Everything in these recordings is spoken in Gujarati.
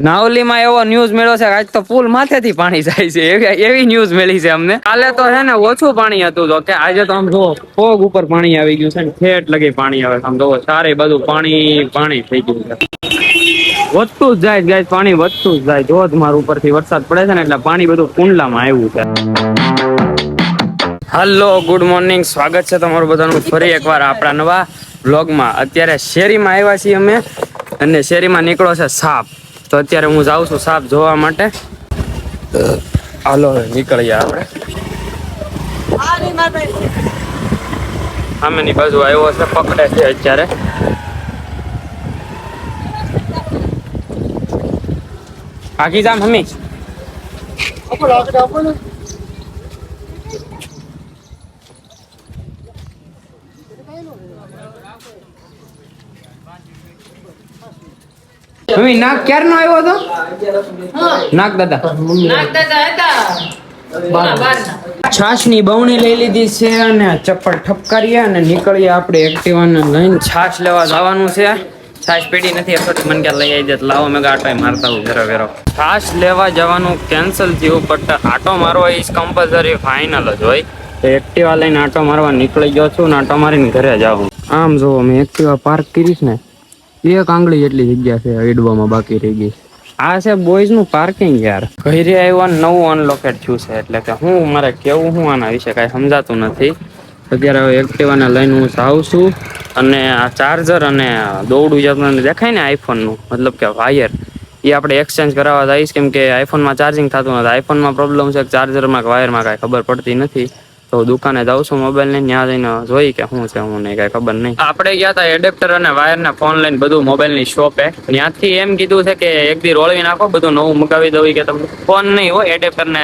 નાવલીમાં એવો ન્યૂઝ મળ્યો છે આજ તો પુલ માથેથી પાણી જાય છે એવી ન્યૂઝ મળી છે અમને. કાલે તો છે ને ઓછું પાણી હતું તો કે આજે તો આમ જો પગ ઉપર પાણી આવી ગયું છે ને ઠેઠ લગી પાણી આવે આમ જોવો સારે બધું પાણી પાણી થઈ ગયું છે. વધતું જ જાય પાણી વધતું જ જાય ધોધમાર ઉપરથી વરસાદ પડે છે ને એટલે પાણી બધું કુંડલામાં આવ્યું છે. હલો ગુડ મોર્નિંગ, સ્વાગત છે તમારું બધાનું ફરી એકવાર આપણા નવા વ્લોગમાં. અત્યારે શેરીમાં આવ્યા છીએ અમે અને શેરીમાં નીકળો છે સાપ. તો અત્યારે હું જાઉં છું સાપ જોવા માટે. હાલો નીકળીએ આપણે. સામેની બાજુ આવ્યો છે, પકડે છે અત્યારે. આખી જામ હમી નાક ક્યારનો આવ્યો હતો? નાક દાદા છાશ ની બવણી લઈ લીધી છે અને ચપ્પલ ઠપકારીએ અને નીકળીએ આપણે એક્ટિવાને લઈને છાશ લેવા જવાનું છે. છાશ પેઢી નથી એટલે મને ક્યાં લઈ આવી જાય લાવો મેં આટો મારતા હું ઘરે વેરો. છાશ લેવા જવાનું કેન્સલ થયું બટ આટો મારવા ઇઝ કમ્પલસરી ફાઇનલ જ હોય. એક્ટિવા લઈને આટો મારવા નીકળી ગયો છું ને આટો મારીને ઘરે જાઉં. આમ જો મેં એક્ટિવા પાર્ક કરીશ ને એક આંગળી જેટલી જગ્યા છે એડવામાં બાકી રહી ગઈ. આ છે બોયઝ નું પાર્કિંગ યાર. ઘરે આવ્યા નવું અનલોકેટ થયું છે એટલે કે હું મારે કેવું હું આના વિશે કઈ સમજાતું નથી. અત્યારે હવે એક્ટિવાને લઈને હું જાઉં છું અને આ ચાર્જર અને દોડું જે આપણને દેખાય ને આઈફોનનું મતલબ કે વાયર એ આપણે એક્સચેન્જ કરાવવા જઈશ કેમ કે આઈફોનમાં ચાર્જિંગ થતું નથી. આઈફોનમાં પ્રોબ્લેમ છે ચાર્જરમાં કે વાયરમાં કાંઈ ખબર પડતી નથી. તો દુકાને જાઉં છું મોબાઈલ ને ત્યાં જઈને જોઈ કે શું છે હું નહીં કઈ ખબર નહીં. આપણે ગયા હતા એડેપ્ટર અને વાયર ને ફોન લઈને બધું મોબાઈલ ની શોપે. ત્યાંથી એમ કીધું છે કે એક દી રોળવી નાખો બધું નવું મગાવી દઉં કે તમને ફોન નહીં હોય એડેપ્ટર ને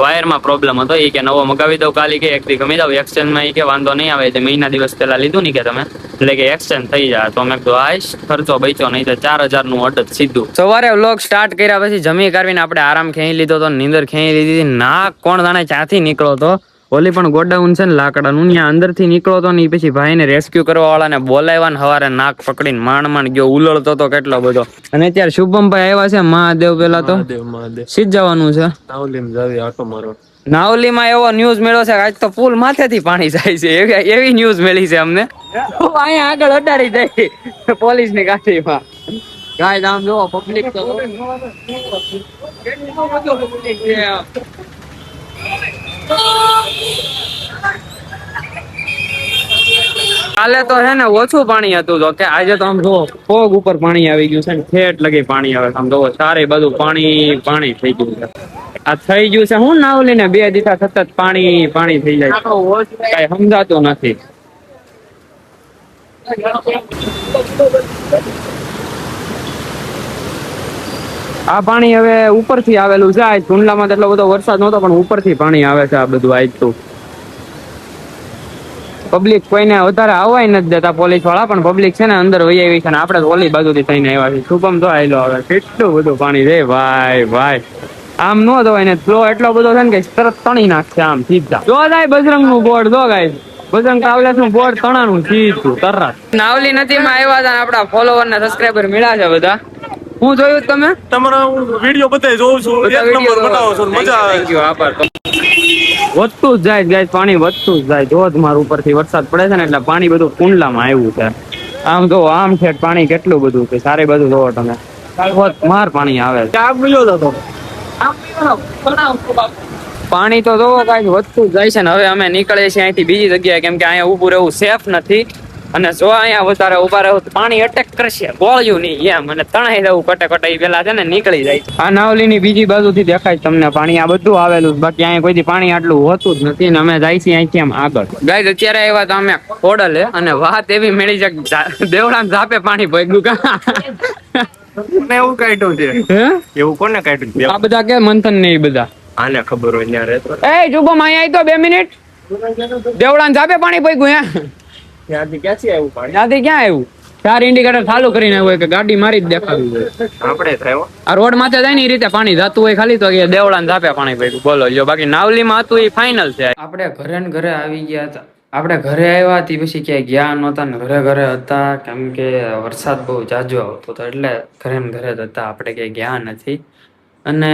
વાયરમાં પ્રોબ્લેમ હતો એ કે નવો મગાવી દઉં કાલે કે એક દી ગમી દઉં એક્સચેન્જમાં એ કે વાંધો નહીં આવે એટલે મહિના દિવસ પહેલા લીધું નહીં કે તમે એટલે કે એક્સચેન્જ થઈ જાય. તો મેં કીધું આઈશ ખર્ચો બચ્યો નહીં તો 4000 નું ઓર્ડર સીધું. સવારે વ્લોગ સ્ટાર્ટ કર્યા પછી જમી કરવીને આપણે આરામ ખેંચી લીધો તો નીંદર ખેંચી લીધી. ના કોણ જાણે ક્યાંથી નીકળો તો ઓલી પણ ગોડાઉન છે ને લાકડાનું ત્યાં અંદર થી નીકળો તો ને પછી ભાઈને રેસ્ક્યુ કરવા વાળાને બોલાવ્યા ને હવારે નાક પકડીને માંડ ગયો ઉલળતો તો કેટલો બધો. અને અત્યારે શુભમભાઈ આવ્યા છે મહાદેવ. પેલા તો સીધ જવાનું છે નાવલીમાં એવો ન્યૂઝ મળ્યો છે આજ તો પુલ માથેથી પાણી જાય છે એવી ન્યૂઝ મળી છે અમને. અહીંયા આગળ અડાડી જાય પોલીસ ની ગાડીમાં. ગાય આમ જોવો પબ્લિક તો કાલે તો છે ને ઓછું પાણી હતું તો કે આજે તો આમ જો પગ ઉપર પાણી આવી ગયું છે ને ઠેઠ લગી પાણી આવે આમ જોવો સારે બધું પાણી પાણી થઈ ગયું છે. આ થઈ ગયું છે હું નાવલી ને 2 દિવસ સતત પાણી પાણી થઈ જાય કઈ સમજાતું નથી. આ પાણી હવે ઉપરથી આવેલું છે. આજ કુંડલામાં એટલો બધો વરસાદ નહોતો પણ ઉપરથી પાણી આવે છે આ બધું. આજ તો પબ્લિક કોઈને વધારે આવવાય નથી દેતા પોલીસ વાળા પણ પબ્લિક છે ને અંદર વહી આવી છે ને આપણે ઓલી બાજુથી થઈને આવ્યા છે. શુભમ તો આવેલો હવે કેટલું બધું પાણી રે ભાઈ ભાઈ. આમ ન ધોવાય ને ફ્લો એટલો બધો છે ને કે તરત તણી નાખશે આમ સીધા. જો જાય બજરંગ નું બોર્ડ જો ગાય બજરંગ ટ્રાવેલર્સ નું બોર્ડ તણાનું સીધું તરત. નાવલી નદી માં આવ્યા હતા આપડા ફોલોવર ને સબસ્ક્રાઈબર મળ્યા છે બધા. હું જોયું તમે તમારા વિડિયો બતાવી જોઉં છું. એક નંબર બનાવો છો મજા આવે. થેન્ક યુ આભાર. વધતું જ જાય પાણી વધતું જ જાય ધોધમાર ઉપરથી વરસાદ પડે છે ને એટલે પાણી બધું કુંડલામાં આવ્યું છે. આમ જો આમ ઠેઠ પાણી કેટલું બધું છે સારે બધું જોવો તમે માર પાણી આવે છે. પાણી તો જોવો કાંઈ વધતું જાય છે ને હવે અમે નીકળીએ છીએ અહીંથી બીજી જગ્યાએ કેમ કે અહીંયા ઉભું રહેવું સેફ નથી. અને જો અહીંયા વધારે ઉભા રહું પાણી અટેક કરશે ગોળ્યું નહીં એમ અને તણાઈ જવું કટે પેલા છે ને નીકળી જાય. આ નાવલી ની બીજી બાજુથી દેખાય તમને પાણી આ બધું આવેલું બાકી અહીંયા કોઈ પાણી આટલું હોતું જ નથી ને અમે જાય છીએ અહીંથી આમ આગળ. ગાઈસ અત્યારે આવ્યા તો અમે ખોડલે અને વાત એવી મળી છે દેવડામ ઝાપે પાણી ભેગું એવું કાઢ્યું છે એવું કોને કાઢ્યું? આ બધા કે મંથન ને એ બધા આને ખબર હોય ત્યાં રહેતો. એ શુભમ અહીંયા આવી તો 2 મિનિટ દેવડામ ઝાપે પાણી ભેગું ત્યાંથી ક્યાંથી આવ્યું પાણી? ત્યાંથી ક્યાં આવ્યું? 4 ઇન્ડિકેટર ચાલુ કરીને આવ્યું કે ગાડી મારી જ દેખાડવી હોય આપણે થયો આ રોડ માથે જાય ને એ રીતે પાણી જતું હોય ખાલી તો દેવડા ને ઝાપે પાણી ભેગું બોલો જો બાકી નાવલીમાં હતું એ ફાઇનલ છે. આપણે ઘરે ને ઘરે આવી ગયા હતા. આપણે ઘરે આવ્યા તે પછી ક્યાંય ગયા નહોતા ને ઘરે ઘરે હતા, કેમ કે વરસાદ બહુ જાજો આવતો હતો એટલે ઘરે ને ઘરે જ હતા, આપણે ક્યાંય ગયા નથી. અને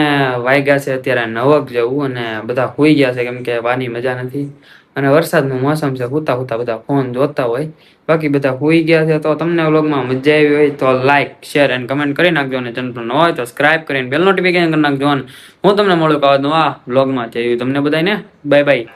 વાગ્યા છે અત્યારે 9 જેવું અને બધા સૂઈ ગયા છે કેમ કે વાની મજા નથી અને વરસાદનું મોસમ છે, હુતા હુતા બધા ફોન જોતા હોય. બાકી બધા સૂઈ ગયા છે. તો તમને વ્લોગમાં મજા આવી હોય તો લાઈક શેર અને કમેન્ટ કરી નાખજો અને ચેનલ પર ન હોય તો સબસ્ક્રાઇબ કરીને બેલ નોટિફિકેશન કરી નાખજો. અને હું તમને મળું નવા વ્લોગમાં. જય તમને બધાને બાય બાય.